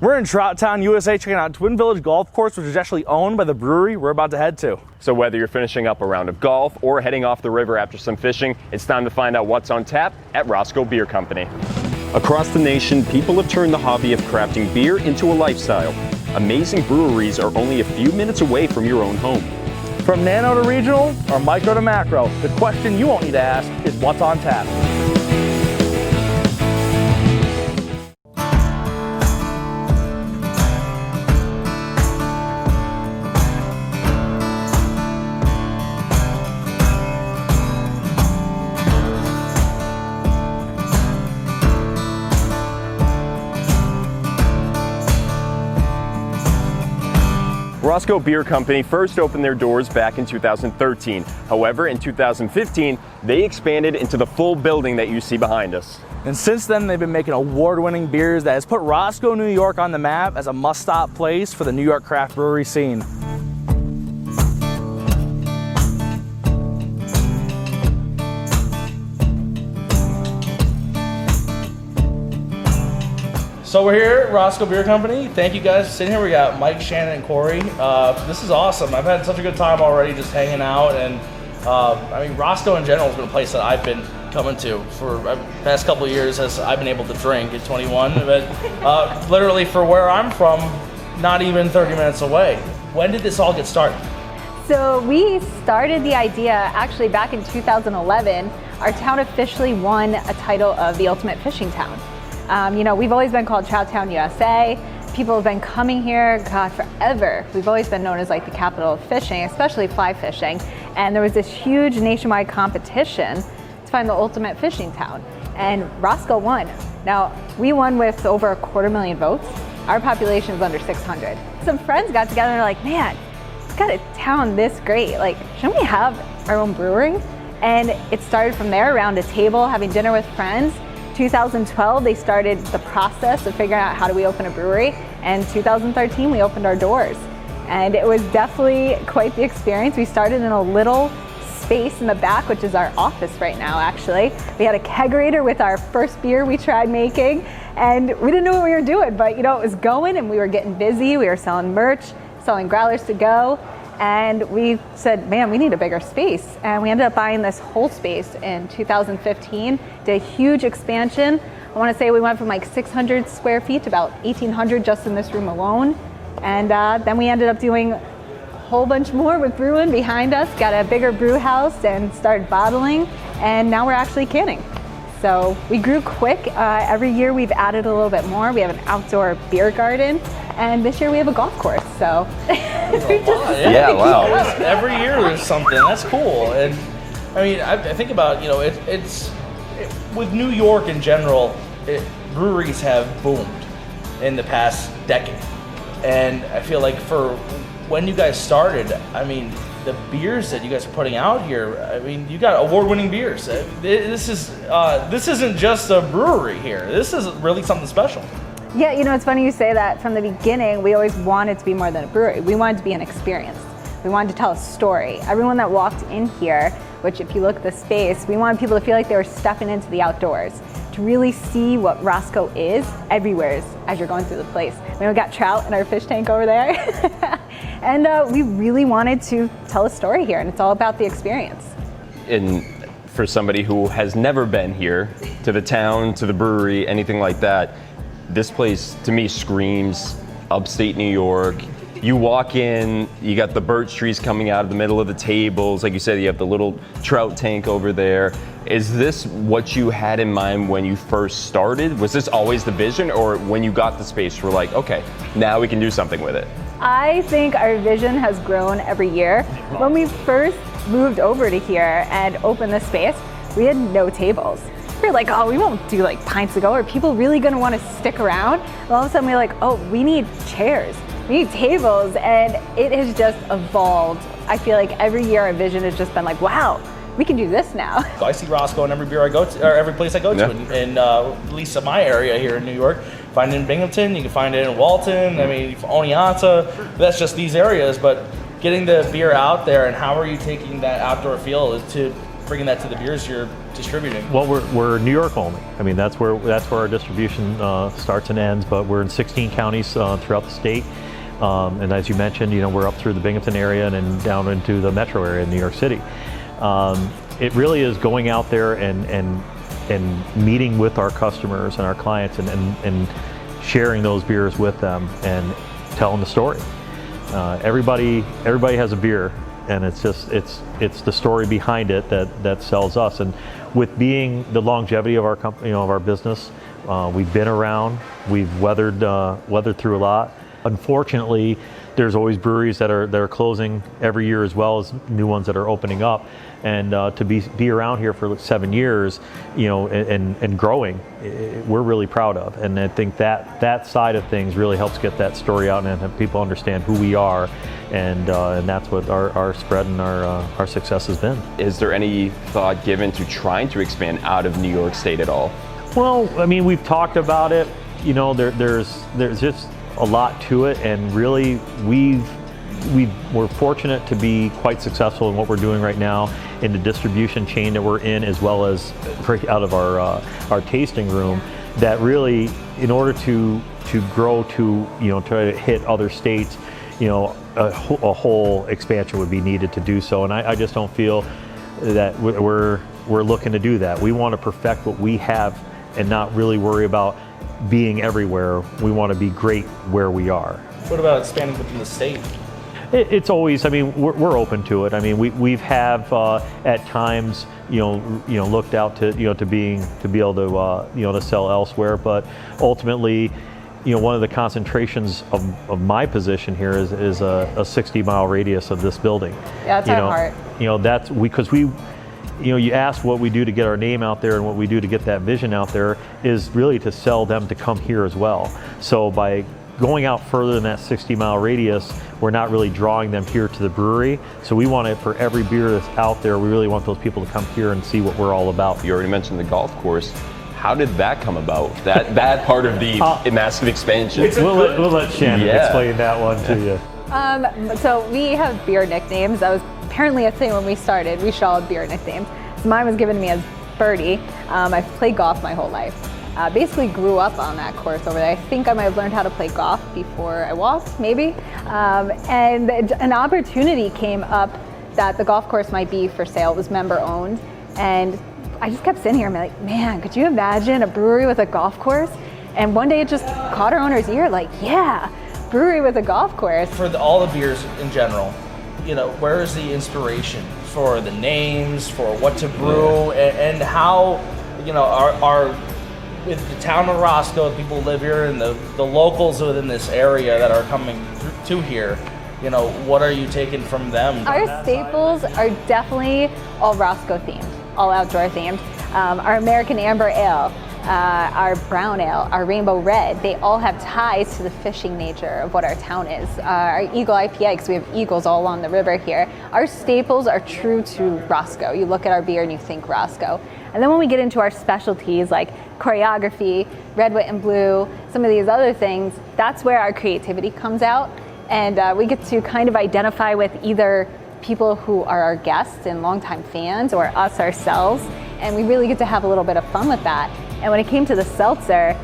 We're in Trout Town, USA, checking out Twin Village Golf Course, which is actually owned by the brewery we're about to head to. So whether you're finishing up a round of golf or heading off the river after some fishing, it's time to find out what's on tap at Roscoe Beer Company. Across the nation, people have turned the hobby of crafting beer into a lifestyle. Amazing breweries are only a few minutes away from your own home. From nano to regional or micro to macro, the question you won't need to ask is what's on tap. Roscoe Beer Company first opened their doors back in 2013. However, in 2015, they expanded into the full building that you see behind us. And since then, they've been making award-winning beers that has put Roscoe, New York on the map as a must-stop place for the New York craft brewery scene. So we're here at Roscoe Beer Company. Thank you guys for sitting here. We got Mike, Shannon, and Corey. This is awesome. I've had such a good time already just hanging out. And I mean, Roscoe in general has been a place that I've been coming to for the past couple of years as I've been able to drink at 21. But literally for where I'm from, not even 30 minutes away. When did this all get started? So we started the idea actually back in 2011. Our town officially won a title of the Ultimate Fishing Town. You know, we've always been called Trout Town, USA. People have been coming here, God, forever. We've always been known as like the capital of fishing, especially fly fishing. And there was this huge nationwide competition to find the ultimate fishing town. And Roscoe won. Now, we won with over 250,000 votes. Our population is under 600. Some friends got together and they're like, man, we've got a town this great. Like, shouldn't we have our own brewery? And it started from there, around a table, having dinner with friends. 2012, they started the process of figuring out how do we open a brewery, and 2013 we opened our doors, and it was definitely quite the experience. We started in a little space in the back, which is our office right now. Actually, we had a kegerator with our first beer we tried making, and we didn't know what we were doing, but you know, it was going, and we were getting busy. We were selling merch, selling growlers to go. And we said, man, we need a bigger space. And we ended up buying this whole space in 2015, did a huge expansion. I wanna say we went from like 600 square feet to about 1,800 just in this room alone. And then we ended up doing a whole bunch more with brewing behind us, got a bigger brew house and started bottling. And now we're actually canning. So we grew quick. Every year we've added a little bit more. We have an outdoor beer garden. And this year we have a golf course, so. Yeah, wow. Every year there's something, that's cool. And I mean, I think about, you know, with New York in general, breweries have boomed in the past decade. And I feel like for when you guys started, I mean, the beers that you guys are putting out here, I mean, you got award-winning beers. This isn't just a brewery here. This is really something special. Yeah, you know, it's funny you say that. From the beginning, we always wanted to be more than a brewery. We wanted to be an experience. We wanted to tell a story. Everyone that walked in here, which if you look at the space, we wanted people to feel like they were stepping into the outdoors, to really see what Roscoe is everywhere as you're going through the place. I mean, we got trout in our fish tank over there. And we really wanted to tell a story here, and it's all about the experience. And for somebody who has never been here, to the town, to the brewery, anything like that, this place to me screams upstate New York. You walk in, you got the birch trees coming out of the middle of the tables. Like you said, you have the little trout tank over there. Is this what you had in mind when you first started? Was this always the vision, or when you got the space, you were like, okay, now we can do something with it? I think our vision has grown every year. When we first moved over to here and opened the space, we had no tables. We were like, oh, we won't do like pints to go. Are people really gonna wanna stick around? And all of a sudden we were like, oh, we need chairs, we need tables, and it has just evolved. I feel like every year our vision has just been like, wow, we can do this now. I see Roscoe in every beer I go to, or every place I go to, in at least in my area here in New York. Find it in Binghamton, you can find it in Walton, I mean, Oneonta, that's just these areas, but getting the beer out there, and how are you taking that outdoor feel to bringing that to the beers you're distributing? Well, we're New York only. I mean, that's where our distribution starts and ends. But we're in 16 counties throughout the state. And as you mentioned, we're up through the Binghamton area and then down into the metro area in New York City. It really is going out there and meeting with our customers and our clients and sharing those beers with them and telling the story. Everybody has a beer, and it's the story behind it that sells us. And with being the longevity of our company, of our business, we've been around, we've weathered through a lot. Unfortunately, there's always breweries that are closing every year, as well as new ones that are opening up. And to be around here for 7 years, and growing, we're really proud of. And I think that side of things really helps get that story out and have people understand who we are. And that's what our spread and our success has been. Is there any thought given to trying to expand out of New York State at all? Well, I mean, we've talked about it. There's just a lot to it, and really we're fortunate to be quite successful in what we're doing right now in the distribution chain that we're in, as well as right out of our tasting room, that really, in order to grow to try to hit other states, a whole expansion would be needed to do so. And I just don't feel that we're looking to do that. We want to perfect what we have and not really worry about being everywhere. We want to be great where we are. What about expanding within the state? It's always, I mean, we're open to it. I mean, we've at times, looked out to be able to to sell elsewhere. But ultimately, one of the concentrations of my position here is a 60-mile radius of this building. Yeah, that's our heart. That's because we. You ask what we do to get our name out there and what we do to get that vision out there is really to sell them to come here as well. So by going out further than that 60-mile radius, we're not really drawing them here to the brewery. So we want it for every beer that's out there. We really want those people to come here and see what we're all about. You already mentioned the golf course. How did that come about? That part of the massive expansion? We'll let Shannon explain that one to you. So we have beer nicknames. That was apparently a thing when we started. We should all have beer nicknames. So mine was given to me as Birdie. I've played golf my whole life. Basically grew up on that course over there. I think I might have learned how to play golf before I walked, maybe. And an opportunity came up that the golf course might be for sale. It was member owned. And I just kept sitting here and be like, man, could you imagine a brewery with a golf course? And one day it just caught our owner's ear, like, yeah, brewery with a golf course. For all the beers in general, where is the inspiration for the names, for what to brew, and how, are with the town of Roscoe, the people who live here, and the locals within this area that are coming to here, what are you taking from them? Our staples are definitely all Roscoe themed, all outdoor themed. Our American Amber Ale, our brown ale, our rainbow red, they all have ties to the fishing nature of what our town is. Our Eagle IPA, because we have eagles all along the river here. Our staples are true to Roscoe. You look at our beer and you think Roscoe. And then when we get into our specialties like choreography, red, white, and blue, some of these other things, that's where our creativity comes out. And we get to kind of identify with either people who are our guests and longtime fans or us ourselves. And we really get to have a little bit of fun with that. And when it came to the seltzer,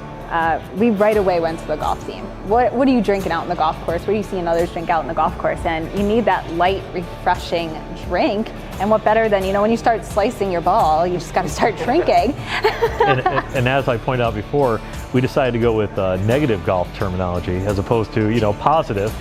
we right away went to the golf theme. What are you drinking out in the golf course? What are you seeing others drink out in the golf course? And you need that light, refreshing drink. And what better than, when you start slicing your ball, you just got to start drinking. and as I pointed out before, we decided to go with negative golf terminology as opposed to, positive.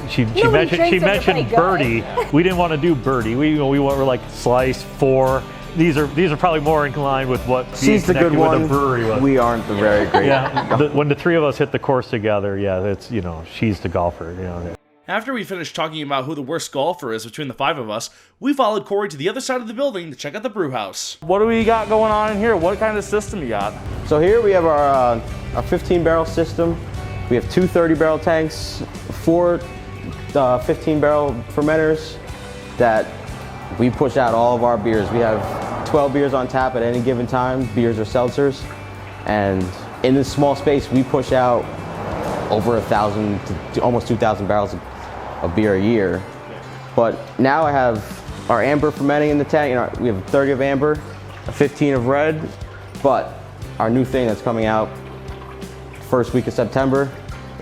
She mentioned birdie. We didn't want to do birdie. We were like slice, four. These are probably more in line with what she's the good one. The brewery was. We aren't the very great. Yeah, when the three of us hit the course together, it's she's the golfer. After we finished talking about who the worst golfer is between the five of us, we followed Corey to the other side of the building to check out the brew house. What do we got going on in here? What kind of system you got? So here we have our 15-barrel system. We have two 30-barrel tanks, four 15-barrel fermenters that we push out all of our beers. We have 12 beers on tap at any given time, beers or seltzers. And in this small space, we push out over 1,000 to almost 2,000 barrels of beer a year. But now I have our amber fermenting in the tank. We have 30 of amber, 15 of red, but our new thing that's coming out first week of September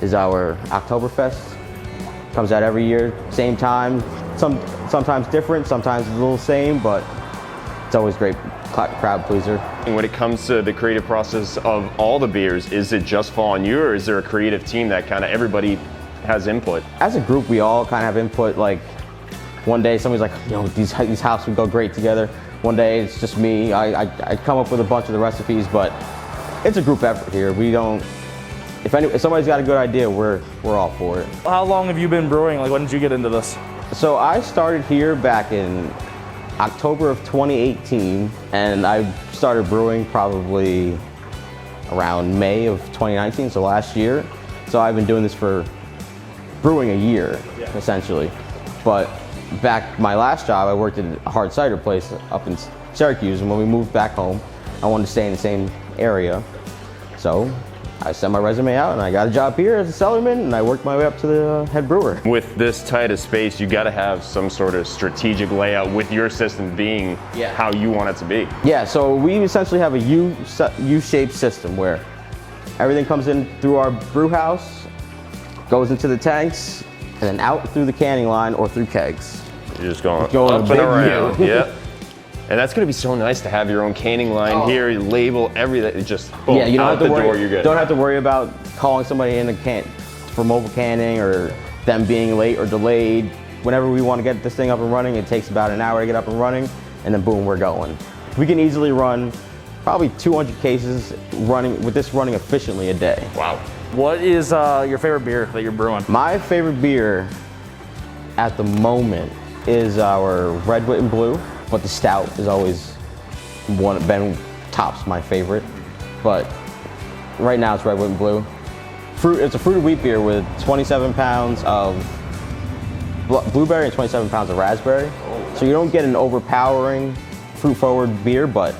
is our Oktoberfest. Comes out every year, same time. Sometimes different, sometimes a little same, but it's always great crowd pleaser. And when it comes to the creative process of all the beers, is it just fall on you, or is there a creative team that kind of everybody has input? As a group, we all kind of have input. Like one day somebody's like, these hops would go great together. One day it's just me. I come up with a bunch of the recipes, but it's a group effort here. We don't. If somebody's got a good idea, we're all for it. How long have you been brewing? Like, when did you get into this? So I started here back in October of 2018, and I started brewing probably around May of 2019, so last year. So I've been doing this for brewing a year, essentially. But back my last job, I worked at a hard cider place up in Syracuse, and when we moved back home, I wanted to stay in the same area. So I sent my resume out and I got a job here as a cellarman, and I worked my way up to the head brewer. With this tight of space, you got to have some sort of strategic layout with your system being how you want it to be. Yeah, so we essentially have a U-shaped system where everything comes in through our brew house, goes into the tanks, and then out through the canning line or through kegs. You're just going Going up a and big around. U. Yep. And that's going to be so nice to have your own canning line here, you label everything, it just boom, Yeah, you don't out have to the worry. door, you're good. Don't have to worry about calling somebody in for mobile canning or them being late or delayed. Whenever we want to get this thing up and running, it takes about an hour to get up and running, and then boom, we're going. We can easily run probably 200 cases running efficiently a day. Wow. What is your favorite beer that you're brewing? My favorite beer at the moment is our Red, Wit, and Blue, but the stout is always tops my favorite. But right now it's Red, Wit, and Blue. It's a fruited wheat beer with 27 pounds of blueberry and 27 pounds of raspberry. So you don't get an overpowering fruit-forward beer, but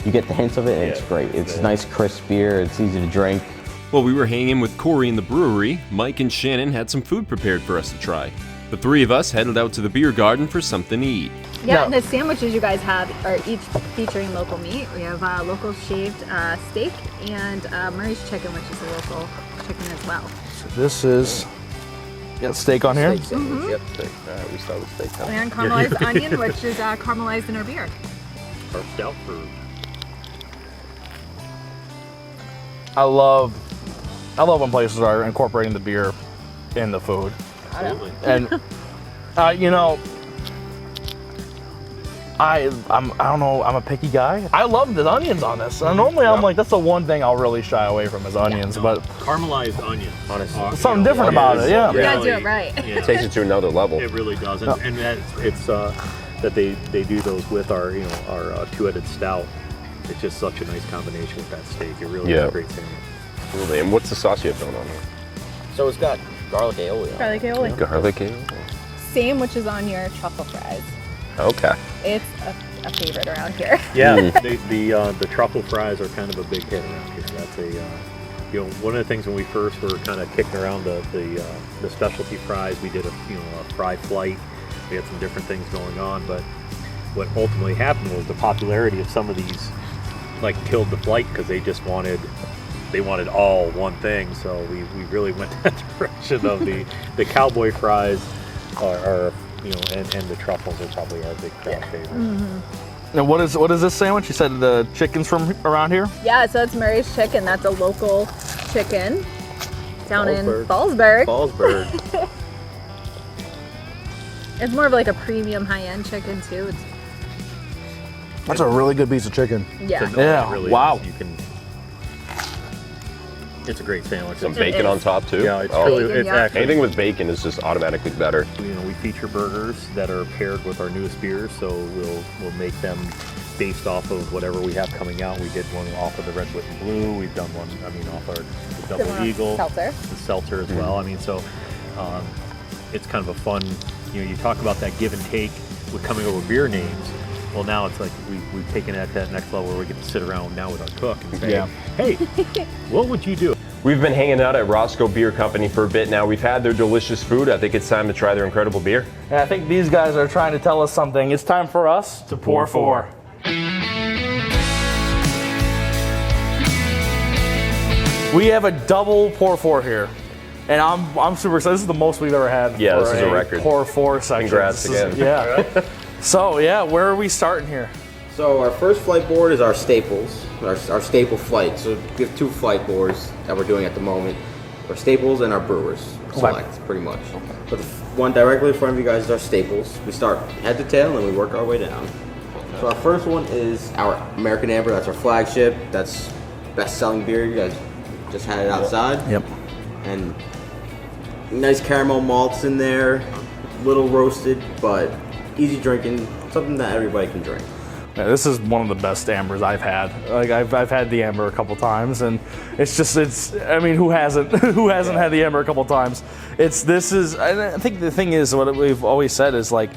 you get the hints of it, and it's great. It's a nice, crisp beer. It's easy to drink. While we were hanging with Corey in the brewery, Mike and Shannon had some food prepared for us to try. The three of us headed out to the beer garden for something to eat. Yeah, and the sandwiches you guys have are each featuring local meat. We have local shaved steak and Murray's chicken, which is a local chicken as well. So this is steak on here. Yep, steak. All right, we start with steak. Huh? And caramelized onion, which is caramelized in our beer. Our stout food. I love when places are incorporating the beer in the food. Absolutely. And I don't know, I'm a picky guy. I love the onions on this. And normally I'm like, that's the one thing I'll really shy away from is onions, but Caramelized onion. Honestly. something different about it, yeah. You gotta do it right. It takes it to another level. It really does, and it's that they do those with our our two-headed stout. It's just such a nice combination with that steak. It really is a great sandwich. Absolutely. And what's the sauce you have going on here? So it's got garlic aioli. Garlic aioli. Garlic aioli. Same, which is on your truffle fries. Okay. It's a favorite around here. Yeah, the truffle fries are kind of a big hit around here. That's a one of the things when we first were kind of kicking around the specialty fries. We did a fry flight. We had some different things going on, but what ultimately happened was the popularity of some of these killed the flight because they just wanted all one thing. So we really went that direction of the cowboy fries are and the truffles are probably our big crowd favorite. Mm-hmm. Now what is this sandwich? You said the chicken's from around here? Yeah, so it's Murray's Chicken. That's a local chicken down in Fallsburg. Fallsburg. It's more of like a premium high-end chicken too. That's a really good piece of chicken. Yeah. Yeah. It really Wow. is. It's a great sandwich. Some It bacon is. on top too. Yeah, it's Bacon, yeah. actually Anything with bacon is just automatically better. we feature burgers that are paired with our newest beers, so we'll make them based off of whatever we have coming out. We did one off of the Red, Wit, and Blue. We've done one, off our Double Eagle, Seltzer. the seltzer as well. So it's kind of a fun. You talk about that give and take with coming over beer names. Well, now it's like we've taken it at that next level where we get to sit around now with our cook and say, hey, what would you do? We've been hanging out at Roscoe Beer Company for a bit now. We've had their delicious food. I think it's time to try their incredible beer. And I think these guys are trying to tell us something. It's time for us to pour four. We have a double pour four here. And I'm super excited. This is the most we've ever had. Yeah, for this is a record. Pour four section. Congrats again. Yeah. So, yeah, where are we starting here? So our first flight board is our staples, our staple flight. So we have 2 flight boards that we're doing at the moment. Our staples and our brewers select, pretty much. But the one directly in front of you guys is our staples. We start head to tail and we work our way down. So our first one is our American Amber. That's our flagship. That's best-selling beer. You guys just had it outside. Yep. And nice caramel malts in there, little roasted, but easy drinking, something that everybody can drink. Yeah, this is one of the best ambers I've had. Like I've had the amber a couple times, and I mean, who hasn't had the amber a couple times? And I think the thing is, what we've always said is like,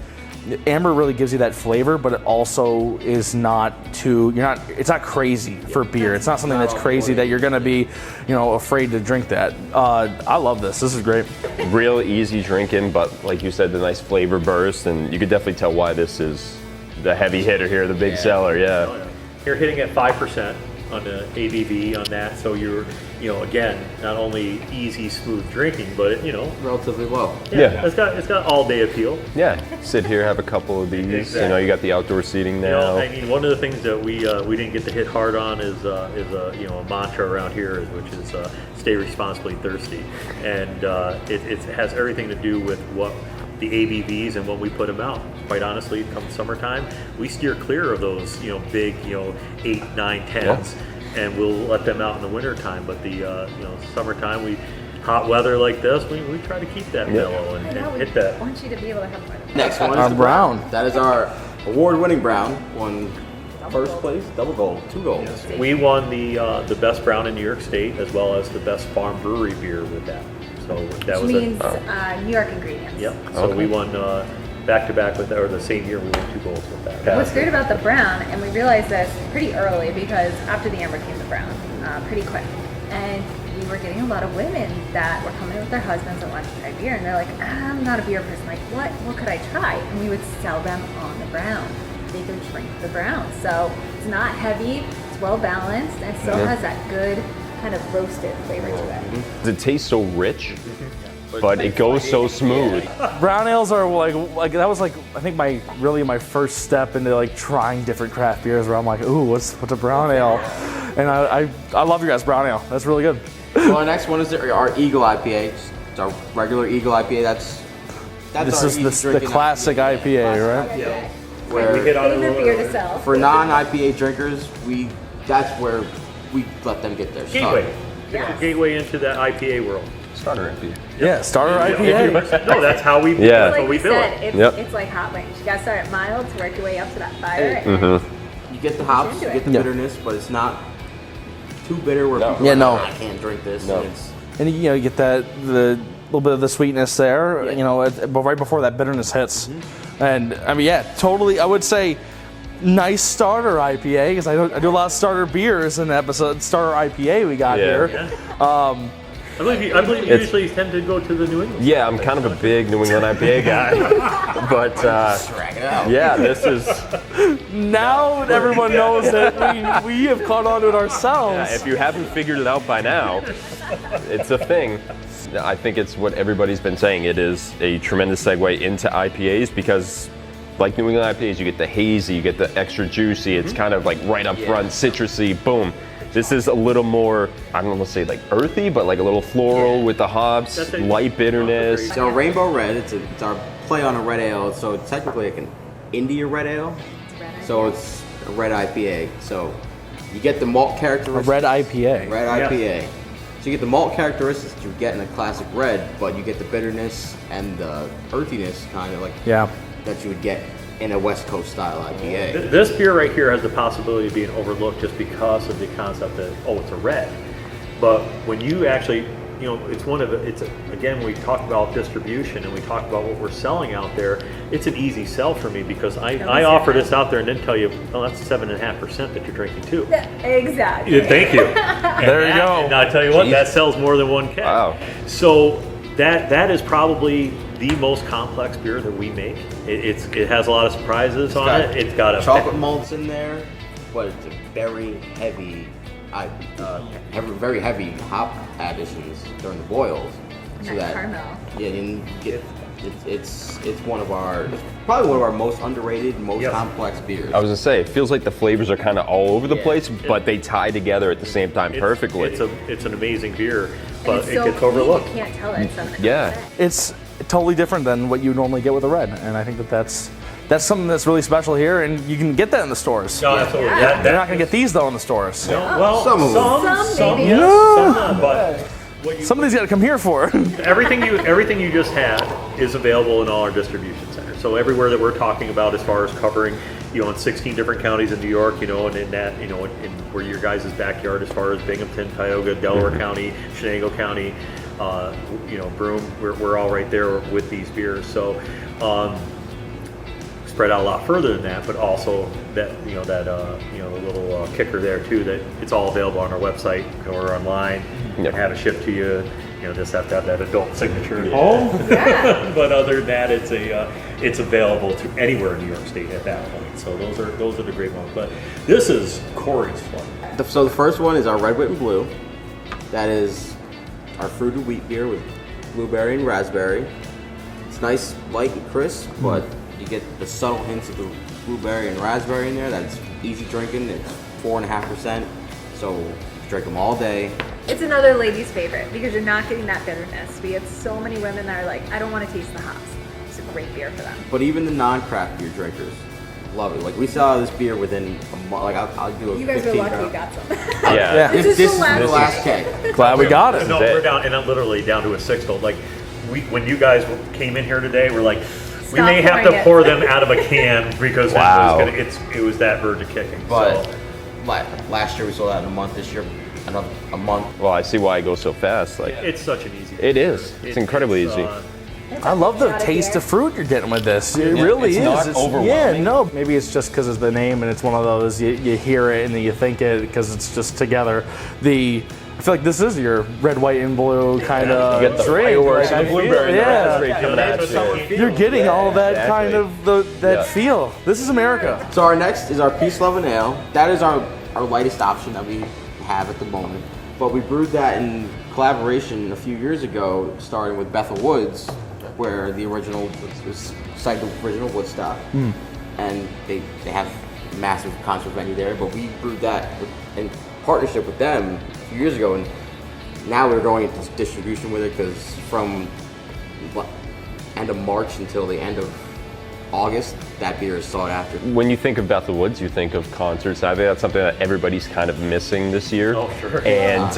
amber really gives you that flavor, but it also is not it's not crazy for beer. It's not something that's crazy that you're gonna be, afraid to drink that. I love this. This is great. Real easy drinking, but like you said, the nice flavor burst, and you could definitely tell why this is the heavy hitter here, the big seller. Yeah. You're hitting at 5% on the ABV on that, so you're, again, not only easy, smooth drinking, but Relatively low. Yeah. It's got all day appeal. Yeah. Sit here, have a couple of these. Exactly. You got the outdoor seating now. One of the things that we didn't get to hit hard on is a mantra around here, which is stay responsibly thirsty, and it has everything to do with what the ABVs and when we put them out. Quite honestly, come summertime, we steer clear of those big 8, 9, 10s, and we'll let them out in the wintertime. But the summertime, hot weather like this, we try to keep that mellow and hit that. I want you to be able to have fun. Next one is the brown. That is our award-winning brown. Won first place, double gold, 2 golds. We won the best brown in New York State, as well as the best farm brewery beer with that. So that Which was means New York ingredients. Yep. So we won back-to-back with that, or the same year we won 2 golds with that. What's great about the brown, and we realized this pretty early because after the amber came the brown, pretty quick. And we were getting a lot of women that were coming with their husbands and wanted to try beer, and they're like, I'm not a beer person. Like, what could I try? And we would sell them on the brown. They could drink the brown. So it's not heavy, it's well balanced, and it still has that good kind of roasted flavor to it. It tastes so rich, but it goes so smooth. Brown ales are like that was like I think my first step into like trying different craft beers, where I'm like, ooh, what's a brown ale? And I love your guys' brown ale. That's really good. Well, our next one is our Eagle IPA. It's our regular Eagle IPA. That's This our is easy the drinking classic IPA, right? Yeah. My favorite beer to sell. For non-IPA drinkers, that's where we let them get their start. Gateway into that IPA world. Starter IPA. Yeah, starter IPA. No, that's how we. Yeah. Like we build said, it. it's like hot wings. You gotta start at mild to work your way up to that fire. You get the hops, you get the bitterness, but it's not too bitter where people Yeah, are no. like, I can't drink this. No. And it's, And you get the little bit of the sweetness there, but right before that bitterness hits. And I mean, totally. I would say nice starter IPA because I do a lot of starter beers in the episode. Starter IPA we got here. I believe you usually tend to go to the New England. Yeah, I'm kind of a big New England IPA guy, but yeah, this is. Now everyone knows that we have caught on to it ourselves. If you haven't figured it out by now, it's a thing. I think it's what everybody's been saying. It is a tremendous segue into IPAs because, like New England IPAs, you get the hazy, you get the extra juicy. It's kind of like right up front, citrusy, boom. This is a little more, I don't want to say like earthy, but like a little floral with the hops, light bitterness. so Rainbow Red, it's our play on a red ale. So it's technically like an India red ale. So it's a red IPA. So you get the malt A characteristics. red IPA. Red IPA. So you get the malt characteristics that you get in a classic red, but you get the bitterness and the earthiness kind of like that you would get in a West Coast style IPA. This beer right here has the possibility of being overlooked just because of the concept that it's a red. But when you actually, again, we talk about distribution and we talk about what we're selling out there. it's an easy sell for me because I offer this out there and then tell you, oh, that's 7.5% that you're drinking too. Exactly. Yeah, thank you. There you go. And I tell you what, that sells more than one keg. Wow. So that is probably the most complex beer that we make. It has a lot of surprises on it. It's got a chocolate malts in there, but it's a very heavy, very heavy hop additions during the boils. And that caramel. Yeah, and it's probably one of our most underrated, most complex beers. I was gonna say, it feels like the flavors are kind of all over the place, but they tie together at the same time perfectly. It's an amazing beer, but It's it so gets clean, overlooked. You can't tell it's something. Yeah. It's totally different than what you normally get with a red, and I think that's something that's really special here, and you can get that in the stores. No, absolutely. Yeah. They're not gonna get these though in the stores. Well, Some of them. Some maybe. yes, some not, but Somebody's got to come here for. everything you just had is available in all our distribution centers. So everywhere that we're talking about as far as covering, in 16 different counties in New York, and in that, in where your guys' backyard as far as Binghamton, Tioga, Delaware County, Shenango County, Broome, we're all right there with these beers. So spread out a lot further than that, but also that the little kicker there too, that it's all available on our website or online and have it shipped to you. Just have to have that adult signature at home. But other than that, it's available to anywhere in New York State at that point. So those are the great ones. But this is Corey's one. So the first one is our red, white, and blue. That is our fruited wheat beer with blueberry and raspberry. It's nice, light, and crisp, but you get the subtle hints of the blueberry and raspberry in there. That's easy drinking. It's 4.5%, so drink them all day. It's another lady's favorite because you're not getting that bitterness. We have so many women that are like, I don't want to taste the hops. It's a great beer for them. But even the non-craft beer drinkers love it. Like, we saw this beer within a month. Like, I'll do a 15 You guys were lucky barrel. you got some. Yeah. This This is is the the last keg. Glad we got it. No, we're down, and I'm literally down to a sixth. Like, when you guys came in here today, we're like, we Stop may have pouring to it. pour them out of a can because Wow. it was that verge of kicking. But So, last year we sold out in a month. This year, a month. Well, I see why it goes so fast. Like it's such an easy. it is. It's incredibly easy. I love the taste of fruit you're getting with this. It really it's is. not overwhelming. Yeah, no. Maybe it's just because of the name, and it's one of those you hear it and then you think it because it's just together. I feel like this is your red, white, and blue kind of You get the drink. fireworks Like, and the I feel- blueberry and the yeah. raspberry coming at you. You're getting all that Exactly. kind of that feel. This is America. So our next is our Peace, Love, and Ale. That is our lightest option that we have at the moment. But we brewed that in collaboration a few years ago, starting with Bethel Woods, where the original was site the original Woodstock, and they have a massive concert venue there. But we brewed that in partnership with them a few years ago, and now we're going into distribution with it because from end of March until the end of August, that beer is sought after. When you think of Bethel Woods, you think of concerts. I think that's something that everybody's kind of missing this year. Oh, sure. And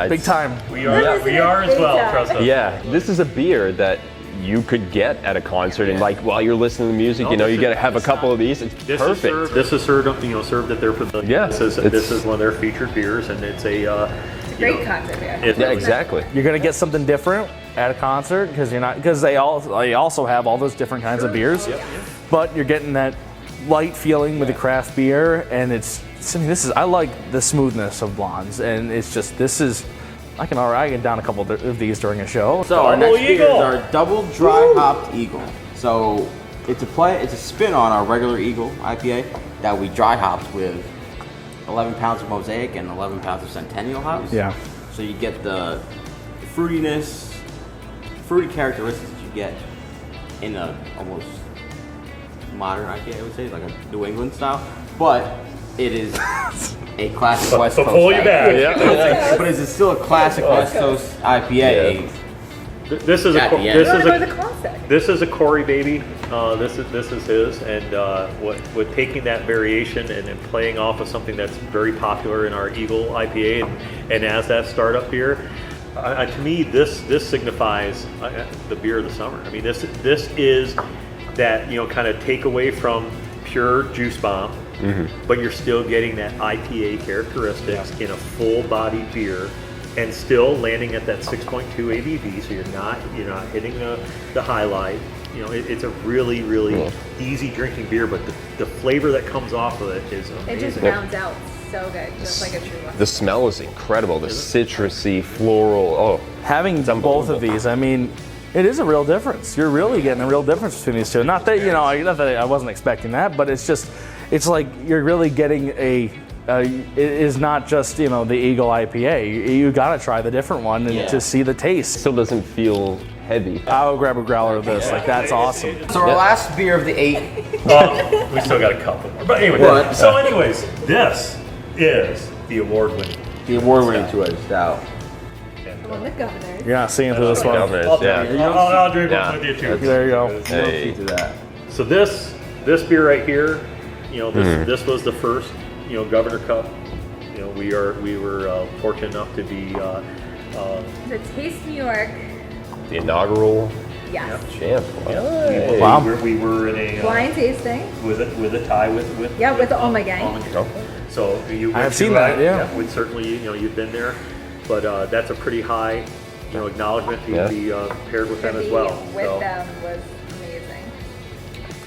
Big time. We are as well. Trust us. Yeah, this is a beer that you could get at a concert and like while you're listening to music, No, you this gotta is- have a couple of these. It's This perfect. This is served at their pavilion. Yeah, This it's- is one of their featured beers, and it's a Great concert beer. Yeah, exactly. You're gonna get something different at a concert because they also have all those different kinds of beers, but you're getting that light feeling with the craft beer, and I like the smoothness of blondes, and it's just I can get down a couple of these during a show. So our Double next beer is Eagle. our double dry hopped Eagle. So it's a spin on our regular Eagle IPA that we dry hopped with 11 pounds of Mosaic and 11 pounds of Centennial hops. Yeah. So you get the fruitiness, fruity characteristics that you get in a almost modern IPA, I would say, like a New England style. But it is a classic West Coast pull you IPA. back. But it's still a classic West Coast IPA. This is At the end. Or the classic. This is a Corey baby. This is his, and with taking that variation and playing off of something that's very popular in our Eagle IPA, and as that startup beer, to me this signifies the beer of the summer. I mean this is that kind of take away from pure juice bomb, but you're still getting that IPA characteristics in a full bodied beer. and still landing at that 6.2 ABV. So you're not hitting the highlight. You know, it's a really, really easy drinking beer, but the flavor that comes off of it is amazing. It just rounds out so good, just like a true one. The smell is incredible. The citrusy, floral. Oh, Having both of these, I mean, it is a real difference. You're really getting a real difference between these two. Not that I wasn't expecting that, but it's like you're really getting it is not just the Eagle IPA. You got to try the different one and to see the taste. still doesn't feel heavy. I'll grab a growler of this. Like that's awesome. So our last beer of the 8. We still got a couple more. But anyway, anyways, this is the award-winning. The award-winning 2-edged stout. The one with governors. Yeah, seeing through this one. I'll drink one with you too. There you go. Hey. So this beer right here, this was the first, Governor Cup. We were fortunate enough to be The Taste New York. The inaugural Yes. champ. Wow. we were in a Blind tasting. with a tie with Yeah, with the Oh My Gang. So you I have went seen to, that, yeah. Would certainly you've been there, but that's a pretty high acknowledgement to be paired with them To as be well. with So, them was amazing.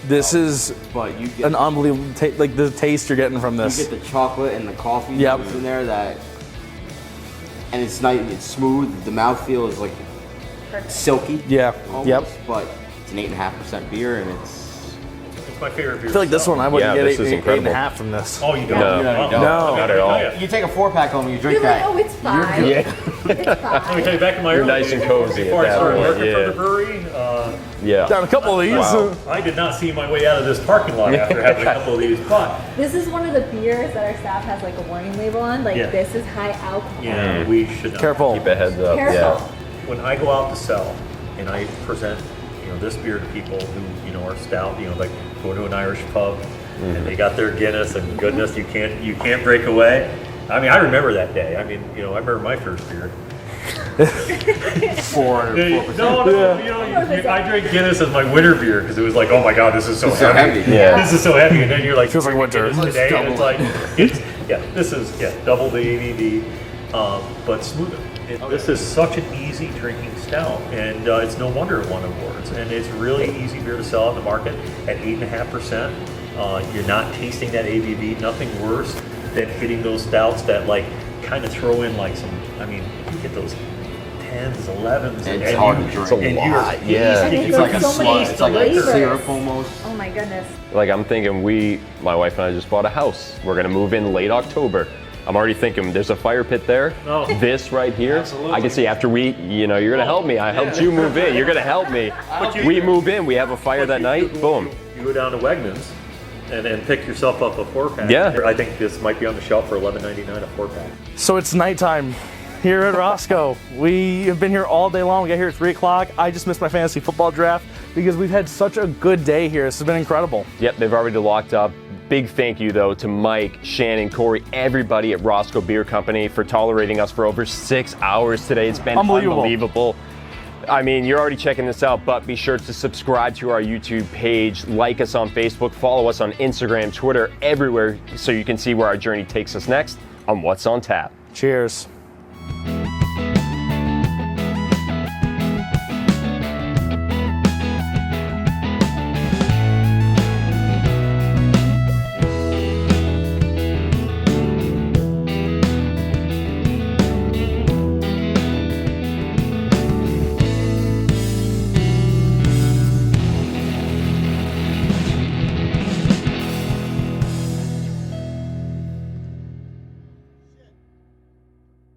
This is But you get an unbelievable like the taste you're getting from you this. get the chocolate and the coffee Yep. that's in there and it's nice, it's smooth. The mouthfeel is like Perfect. silky. Yeah. Almost, Yep. But it's an 8.5% beer and it's it's my favorite beer. I feel like this one I wouldn't Yeah, get this is eight and a incredible. half from this. Oh, you don't? No, No. not at all. you take a 4-pack home and you drink You're like, that. oh, it's fine. Yeah. It's Let me fine. tell you, back in my You're early nice and days, cozy before at I that started point, working for yeah. the brewery, Yeah. Down a couple of these. Wow. I did not see my way out of this parking lot after having a couple of these. But This is one of the beers that our staff has like a warning label on. Like, Yeah. this is high alcohol. yeah, we should not. Careful. Keep a heads up. Careful. Yeah. When I go out to sell and I present, this beer to people who, are stout, like go to an Irish pub and they got their Guinness and goodness, you can't break away. I mean, I remember that day. I mean, I remember my first beer. 4%. No, I drank Guinness as my winter beer because it was like, oh my god, this is so so heavy. heavy. Yeah. This is so heavy, and then you're like, Feels like winter. Guinness today, and it's like, this is double the ABV, but smoother. This is such an easy drinking stout, and it's no wonder it won awards. And it's really easy beer to sell on the market at 8.5%. You're not tasting that ABV. Nothing worse than hitting those stouts that kind of throw in some. I mean, you get those 10s, 11s, It's hard to drink. It's a lot, yeah. And It's like a so many sludge. It's like a flavors. syrup almost. Oh my goodness. Like I'm thinking my wife and I just bought a house. We're gonna move in late October. I'm already thinking there's a fire pit there. Oh. This right here, I can see after you're gonna help me. I helped you move in. You're gonna help me. We move in. We have a fire that night. Boom. You go down to Wegmans and then pick yourself up a 4-pack. Yeah. I think this might be on the shelf for $11.99 a 4-pack. So it's nighttime here at Roscoe. We have been here all day long. We got here at 3 o'clock. I just missed my fantasy football draft because we've had such a good day here. This has been incredible. Yep, they've already locked up. Big thank you though to Mike, Shannon, Corey, everybody at Roscoe Beer Company for tolerating us for over 6 hours today. It's been unbelievable. I mean, you're already checking this out, but be sure to subscribe to our YouTube page, like us on Facebook, follow us on Instagram, Twitter, everywhere, so you can see where our journey takes us next on What's on Tap. Cheers.